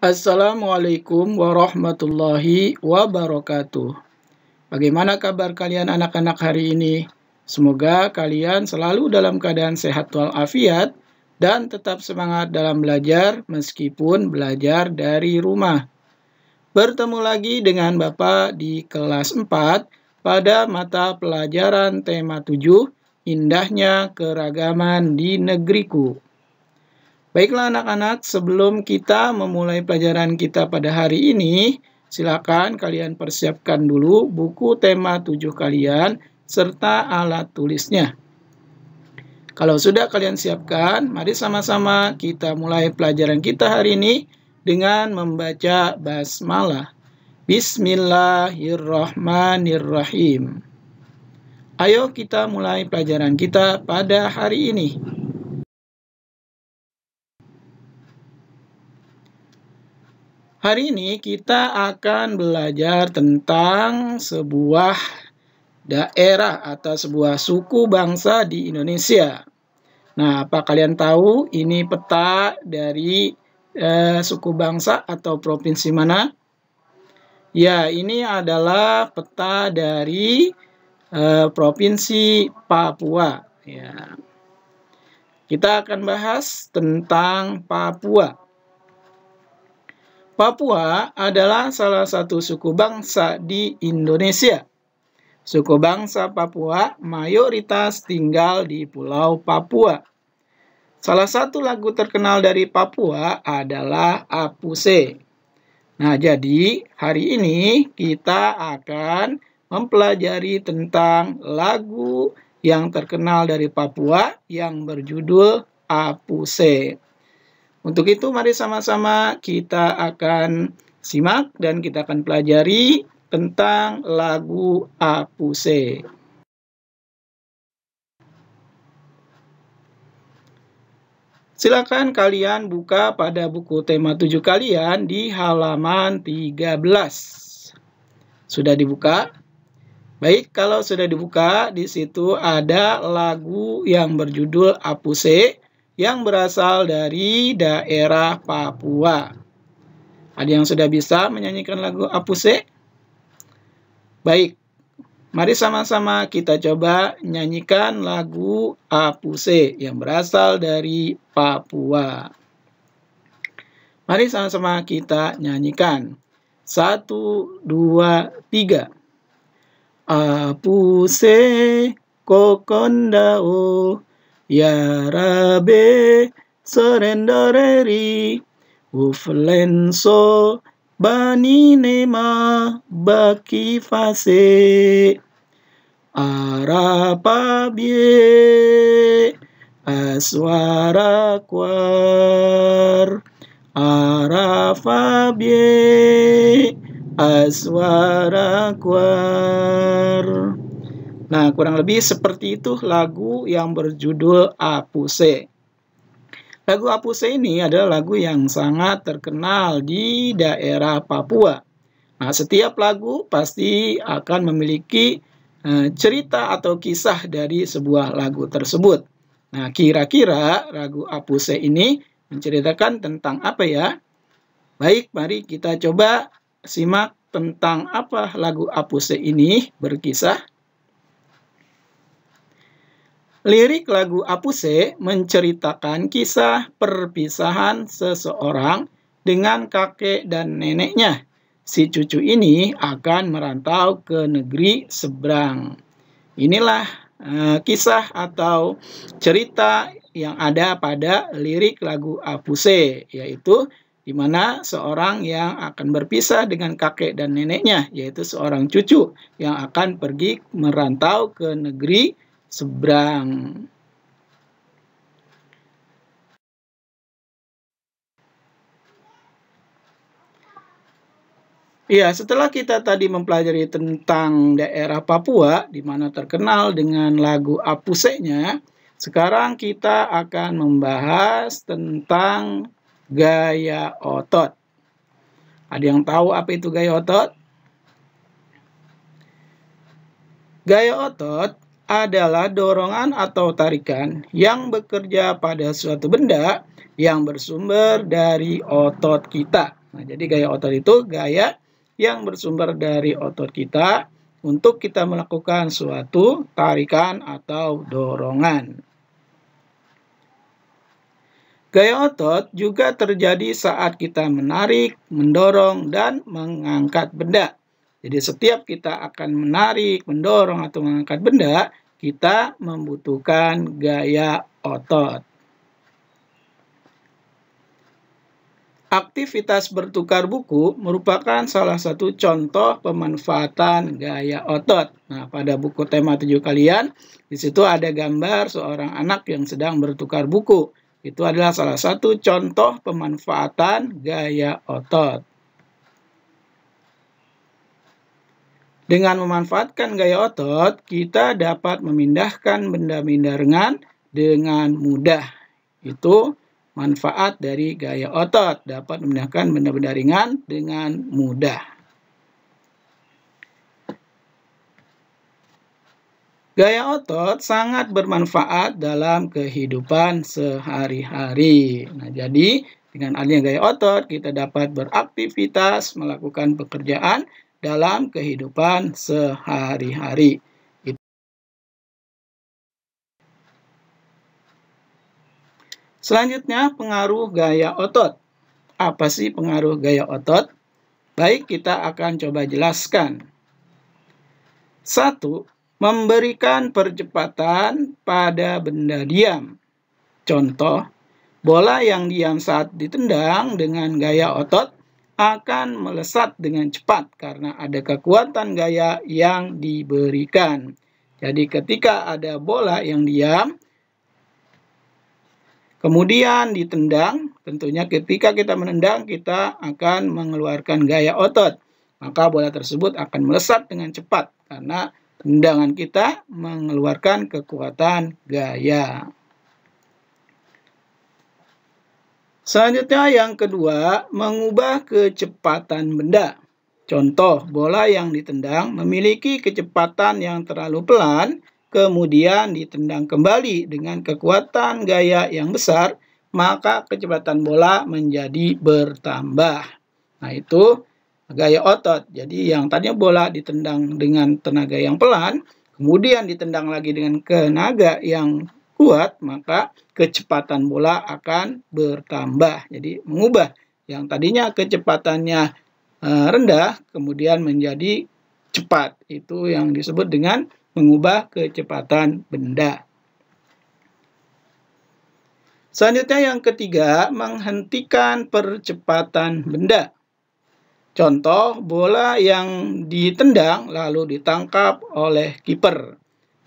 Assalamualaikum warahmatullahi wabarakatuh. Bagaimana kabar kalian anak-anak hari ini? Semoga kalian selalu dalam keadaan sehat walafiat dan tetap semangat dalam belajar meskipun belajar dari rumah. Bertemu lagi dengan Bapak di kelas 4 pada mata pelajaran tema 7, Indahnya Keragaman di Negeriku. Baiklah anak-anak, sebelum kita memulai pelajaran kita pada hari ini, silakan kalian persiapkan dulu buku tema 7 kalian serta alat tulisnya. Kalau sudah kalian siapkan, mari sama-sama kita mulai pelajaran kita hari ini dengan membaca basmalah. Bismillahirrahmanirrahim. Ayo kita mulai pelajaran kita pada hari ini. Hari ini kita akan belajar tentang sebuah daerah atau sebuah suku bangsa di Indonesia. Nah, apa kalian tahu ini peta dari suku bangsa atau provinsi mana? Ya, ini adalah peta dari provinsi Papua. Ya. Kita akan bahas tentang Papua. Papua adalah salah satu suku bangsa di Indonesia. Suku bangsa Papua mayoritas tinggal di Pulau Papua. Salah satu lagu terkenal dari Papua adalah Apuse. Nah, jadi hari ini kita akan mempelajari tentang lagu yang terkenal dari Papua yang berjudul Apuse. Untuk itu, mari sama-sama kita akan simak dan kita akan pelajari tentang lagu Apuse. Silakan kalian buka pada buku tema 7 kalian di halaman 13. Sudah dibuka? Baik, kalau sudah dibuka, di situ ada lagu yang berjudul Apuse yang berasal dari daerah Papua. Ada yang sudah bisa menyanyikan lagu Apuse? Baik, mari sama-sama kita coba nyanyikan lagu Apuse yang berasal dari Papua. Mari sama-sama kita nyanyikan. 1, 2, 3. Apuse kokondao ya rabe serendareri uflenso bani nema baki fase arapabie aswara kwar arafabie aswara kwar. Nah, kurang lebih seperti itu lagu yang berjudul Apuse. Lagu Apuse ini adalah lagu yang sangat terkenal di daerah Papua. Nah, setiap lagu pasti akan memiliki cerita atau kisah dari sebuah lagu tersebut. Nah, kira-kira lagu Apuse ini menceritakan tentang apa ya? Baik, mari kita coba simak tentang apa lagu Apuse ini berkisah. Lirik lagu Apuse menceritakan kisah perpisahan seseorang dengan kakek dan neneknya. Si cucu ini akan merantau ke negeri seberang. Inilah kisah atau cerita yang ada pada lirik lagu Apuse, yaitu di mana seorang yang akan berpisah dengan kakek dan neneknya, yaitu seorang cucu yang akan pergi merantau ke negeri seberang. Ya, setelah kita tadi mempelajari tentang daerah Papua, di mana terkenal dengan lagu Apuse-nya, sekarang kita akan membahas tentang gaya otot. Ada yang tahu apa itu gaya otot? Gaya otot adalah dorongan atau tarikan yang bekerja pada suatu benda yang bersumber dari otot kita. Nah, jadi gaya otot itu gaya yang bersumber dari otot kita untuk kita melakukan suatu tarikan atau dorongan. Gaya otot juga terjadi saat kita menarik, mendorong, dan mengangkat benda. Jadi setiap kita akan menarik, mendorong, atau mengangkat benda, kita membutuhkan gaya otot. Aktivitas bertukar buku merupakan salah satu contoh pemanfaatan gaya otot. Nah, pada buku tema 7 kalian, di situ ada gambar seorang anak yang sedang bertukar buku. Itu adalah salah satu contoh pemanfaatan gaya otot. Dengan memanfaatkan gaya otot, kita dapat memindahkan benda-benda ringan dengan mudah. Itu manfaat dari gaya otot, dapat memindahkan benda-benda ringan dengan mudah. Gaya otot sangat bermanfaat dalam kehidupan sehari-hari. Nah, jadi dengan adanya gaya otot, kita dapat beraktivitas, melakukan pekerjaan dalam kehidupan sehari-hari. Selanjutnya, pengaruh gaya otot. Apa sih pengaruh gaya otot? Baik, kita akan coba jelaskan. 1. Memberikan percepatan pada benda diam. Contoh, bola yang diam saat ditendang dengan gaya otot akan melesat dengan cepat karena ada kekuatan gaya yang diberikan. Jadi ketika ada bola yang diam, kemudian ditendang, tentunya ketika kita menendang, kita akan mengeluarkan gaya otot. Maka bola tersebut akan melesat dengan cepat karena tendangan kita mengeluarkan kekuatan gaya. Selanjutnya yang kedua, mengubah kecepatan benda. Contoh, bola yang ditendang memiliki kecepatan yang terlalu pelan, kemudian ditendang kembali dengan kekuatan gaya yang besar, maka kecepatan bola menjadi bertambah. Nah, itu gaya otot. Jadi yang tadinya bola ditendang dengan tenaga yang pelan, kemudian ditendang lagi dengan tenaga yang kuat, maka kecepatan bola akan bertambah. Jadi mengubah yang tadinya kecepatannya rendah, kemudian menjadi cepat. Itu yang disebut dengan mengubah kecepatan benda. Selanjutnya yang ketiga, menghentikan percepatan benda. Contoh, bola yang ditendang lalu ditangkap oleh kiper.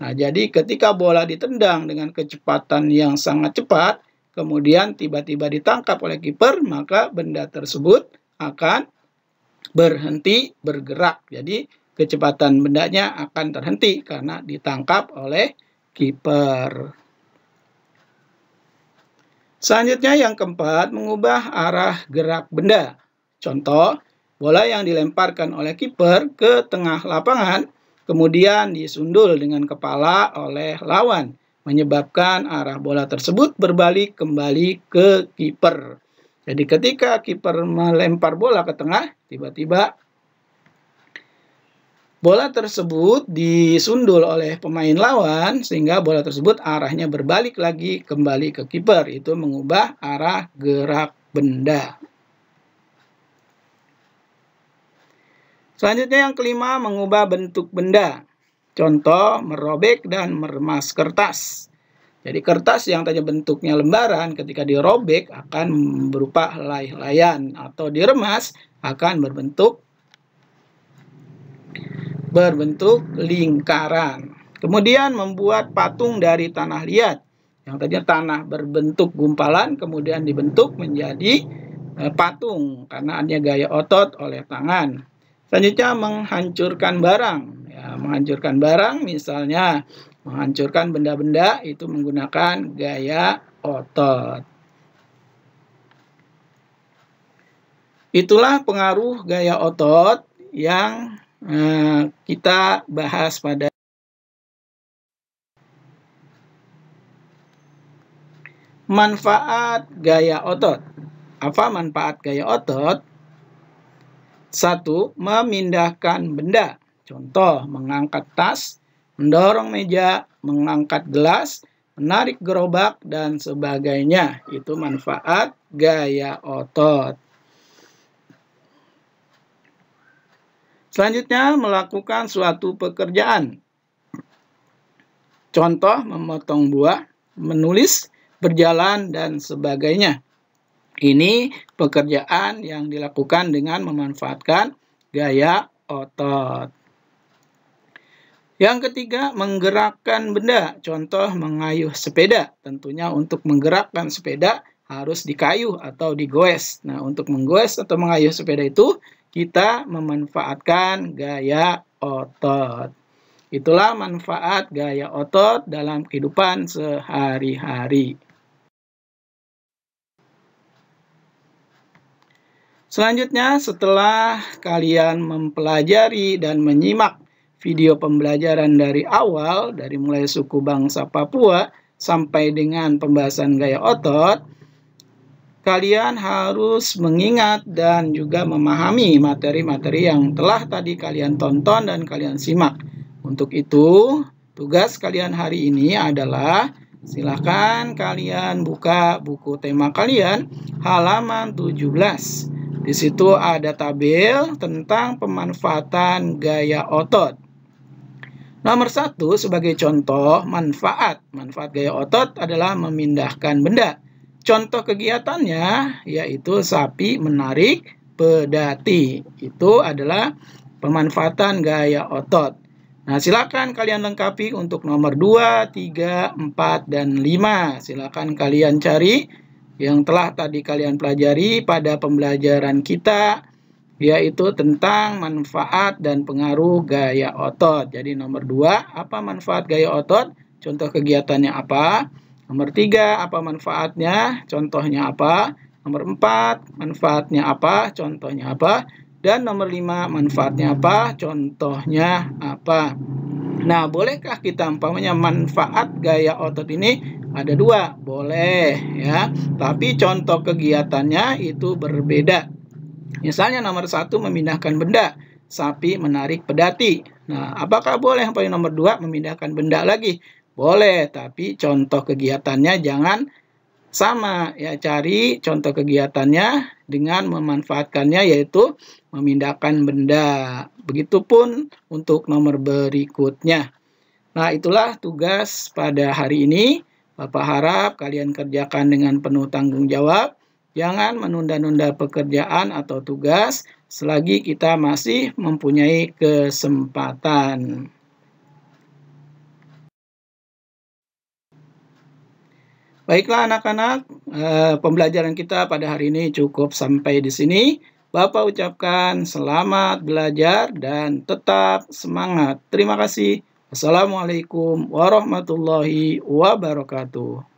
Nah, jadi ketika bola ditendang dengan kecepatan yang sangat cepat, kemudian tiba-tiba ditangkap oleh kiper, maka benda tersebut akan berhenti bergerak. Jadi kecepatan bendanya akan terhenti karena ditangkap oleh kiper. Selanjutnya yang keempat, mengubah arah gerak benda. Contoh, bola yang dilemparkan oleh kiper ke tengah lapangan, kemudian disundul dengan kepala oleh lawan, menyebabkan arah bola tersebut berbalik kembali ke kiper. Jadi ketika kiper melempar bola ke tengah, tiba-tiba bola tersebut disundul oleh pemain lawan sehingga bola tersebut arahnya berbalik lagi kembali ke kiper. Itu mengubah arah gerak benda. Selanjutnya yang kelima, mengubah bentuk benda. Contoh, merobek dan meremas kertas. Jadi kertas yang tadinya bentuknya lembaran ketika dirobek akan berupa helai-helaian atau diremas akan berbentuk lingkaran. Kemudian membuat patung dari tanah liat. Yang tadinya tanah berbentuk gumpalan kemudian dibentuk menjadi patung karena adanya gaya otot oleh tangan. Selanjutnya menghancurkan barang. Ya, menghancurkan barang misalnya menghancurkan benda-benda itu menggunakan gaya otot. Itulah pengaruh gaya otot yang kita bahas pada manfaat gaya otot. Apa manfaat gaya otot? 1. Memindahkan benda. Contoh, mengangkat tas, mendorong meja, mengangkat gelas, menarik gerobak, dan sebagainya. Itu manfaat gaya otot. Selanjutnya, melakukan suatu pekerjaan. Contoh, memotong buah, menulis, berjalan, dan sebagainya. Ini pekerjaan yang dilakukan dengan memanfaatkan gaya otot. Yang ketiga, menggerakkan benda. Contoh, mengayuh sepeda. Tentunya untuk menggerakkan sepeda harus dikayuh atau digoes. Nah, untuk menggoes atau mengayuh sepeda itu, kita memanfaatkan gaya otot. Itulah manfaat gaya otot dalam kehidupan sehari-hari. Selanjutnya, setelah kalian mempelajari dan menyimak video pembelajaran dari awal, dari mulai suku bangsa Papua sampai dengan pembahasan gaya otot, kalian harus mengingat dan juga memahami materi-materi yang telah tadi kalian tonton dan kalian simak. Untuk itu, tugas kalian hari ini adalah silakan kalian buka buku tema kalian halaman 17. Di situ ada tabel tentang pemanfaatan gaya otot. Nomor 1 sebagai contoh manfaat. Manfaat gaya otot adalah memindahkan benda. Contoh kegiatannya yaitu sapi menarik pedati. Itu adalah pemanfaatan gaya otot. Nah, silakan kalian lengkapi untuk nomor 2, 3, 4, dan 5. Silakan kalian cari yang telah tadi kalian pelajari pada pembelajaran kita, yaitu tentang manfaat dan pengaruh gaya otot. Jadi nomor 2, apa manfaat gaya otot? Contoh kegiatannya apa? Nomor 3, apa manfaatnya? Contohnya apa? Nomor 4, manfaatnya apa? Contohnya apa? Dan nomor 5, manfaatnya apa? Contohnya apa? Nah, bolehkah kita umpamanya manfaat gaya otot ini ada 2? Boleh ya, tapi contoh kegiatannya itu berbeda. Misalnya nomor 1 memindahkan benda, sapi menarik pedati. Nah, apakah boleh yang paling nomor 2 memindahkan benda lagi? Boleh, tapi contoh kegiatannya jangan sama ya, cari contoh kegiatannya dengan memanfaatkannya yaitu memindahkan benda. Begitupun untuk nomor berikutnya. Nah, itulah tugas pada hari ini. Bapak harap kalian kerjakan dengan penuh tanggung jawab. Jangan menunda-nunda pekerjaan atau tugas selagi kita masih mempunyai kesempatan. Baiklah anak-anak, pembelajaran kita pada hari ini cukup sampai di sini. Bapak ucapkan selamat belajar dan tetap semangat. Terima kasih. Assalamualaikum warahmatullahi wabarakatuh.